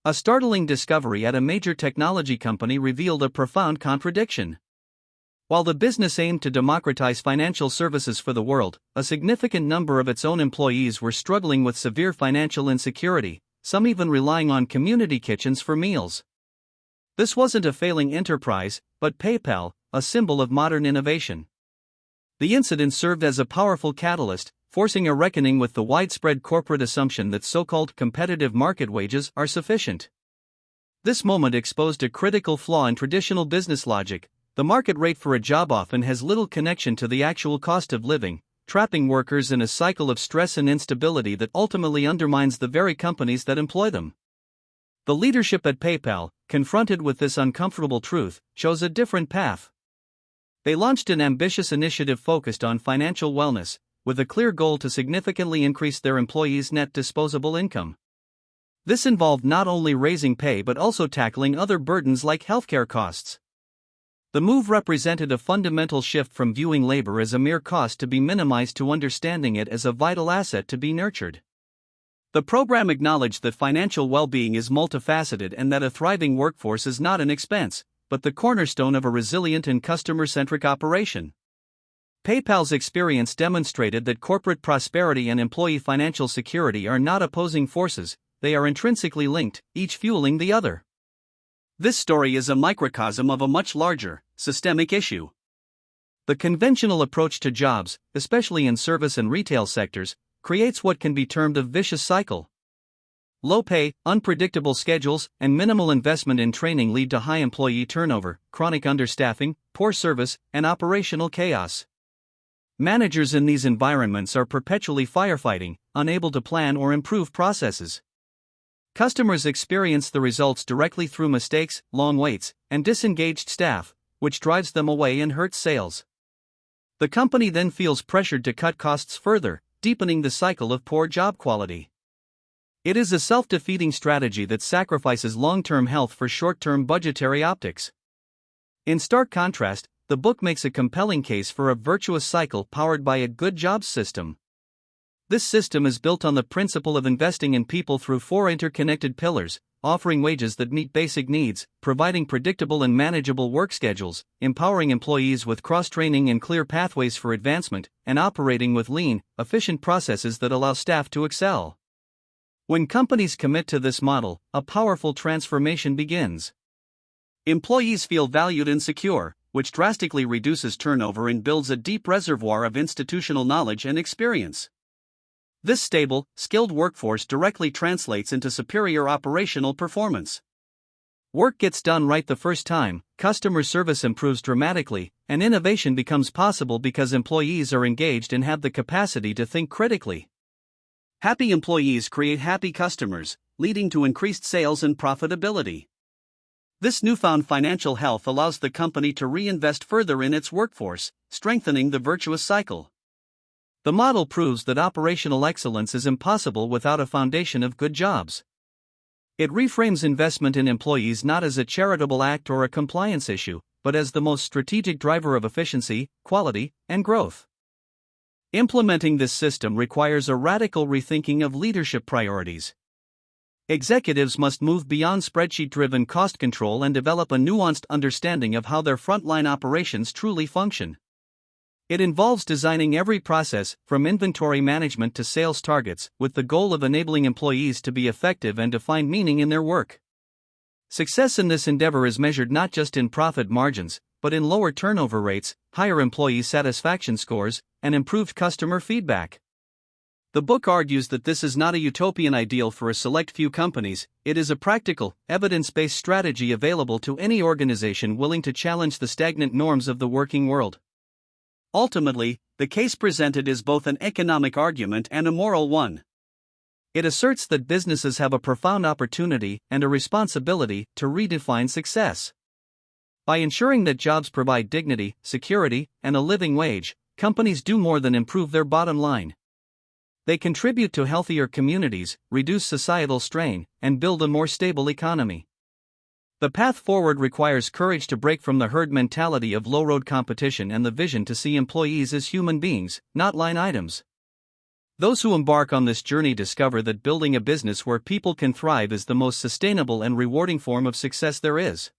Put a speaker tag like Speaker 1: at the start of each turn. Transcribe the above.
Speaker 1: A startling discovery at a major technology company revealed a profound contradiction. While the business aimed to democratize financial services for the world, a significant number of its own employees were struggling with severe financial insecurity, some even relying on community kitchens for meals. This wasn't a failing enterprise, but PayPal, a symbol of modern innovation. The incident served as a powerful catalyst, forcing a reckoning with the widespread corporate assumption that so-called competitive market wages are sufficient. This moment exposed a critical flaw in traditional business logic. The market rate for a job often has little connection to the actual cost of living, trapping workers in a cycle of stress and instability that ultimately undermines the very companies that employ them. The leadership at PayPal, confronted with this uncomfortable truth, chose a different path. They launched an ambitious initiative focused on financial wellness, with a clear goal to significantly increase their employees' net disposable income. This involved not only raising pay but also tackling other burdens like healthcare costs. The move represented a fundamental shift from viewing labor as a mere cost to be minimized to understanding it as a vital asset to be nurtured. The program acknowledged that financial well-being is multifaceted and that a thriving workforce is not an expense, but the cornerstone of a resilient and customer-centric operation. PayPal's experience demonstrated that corporate prosperity and employee financial security are not opposing forces, they are intrinsically linked, each fueling the other. This story is a microcosm of a much larger, systemic issue. The conventional approach to jobs, especially in service and retail sectors, creates what can be termed a vicious cycle. Low pay, unpredictable schedules, and minimal investment in training lead to high employee turnover, chronic understaffing, poor service, and operational chaos. Managers in these environments are perpetually firefighting, unable to plan or improve processes. Customers experience the results directly through mistakes, long waits, and disengaged staff, which drives them away and hurts sales. The company then feels pressured to cut costs further, deepening the cycle of poor job quality. It is a self-defeating strategy that sacrifices long-term health for short-term budgetary optics. In stark contrast, the book makes a compelling case for a virtuous cycle powered by a good jobs system. This system is built on the principle of investing in people through 4 interconnected pillars, offering wages that meet basic needs, providing predictable and manageable work schedules, empowering employees with cross-training and clear pathways for advancement, and operating with lean, efficient processes that allow staff to excel. When companies commit to this model, a powerful transformation begins. Employees feel valued and secure, which drastically reduces turnover and builds a deep reservoir of institutional knowledge and experience. This stable, skilled workforce directly translates into superior operational performance. Work gets done right the first time, customer service improves dramatically, and innovation becomes possible because employees are engaged and have the capacity to think critically. Happy employees create happy customers, leading to increased sales and profitability. This newfound financial health allows the company to reinvest further in its workforce, strengthening the virtuous cycle. The model proves that operational excellence is impossible without a foundation of good jobs. It reframes investment in employees not as a charitable act or a compliance issue, but as the most strategic driver of efficiency, quality, and growth. Implementing this system requires a radical rethinking of leadership priorities. Executives must move beyond spreadsheet-driven cost control and develop a nuanced understanding of how their frontline operations truly function. It involves designing every process, from inventory management to sales targets, with the goal of enabling employees to be effective and to find meaning in their work. Success in this endeavor is measured not just in profit margins, but in lower turnover rates, higher employee satisfaction scores, and improved customer feedback. The book argues that this is not a utopian ideal for a select few companies, it is a practical, evidence-based strategy available to any organization willing to challenge the stagnant norms of the working world. Ultimately, the case presented is both an economic argument and a moral one. It asserts that businesses have a profound opportunity and a responsibility to redefine success. By ensuring that jobs provide dignity, security, and a living wage, companies do more than improve their bottom line. They contribute to healthier communities, reduce societal strain, and build a more stable economy. The path forward requires courage to break from the herd mentality of low-road competition and the vision to see employees as human beings, not line items. Those who embark on this journey discover that building a business where people can thrive is the most sustainable and rewarding form of success there is.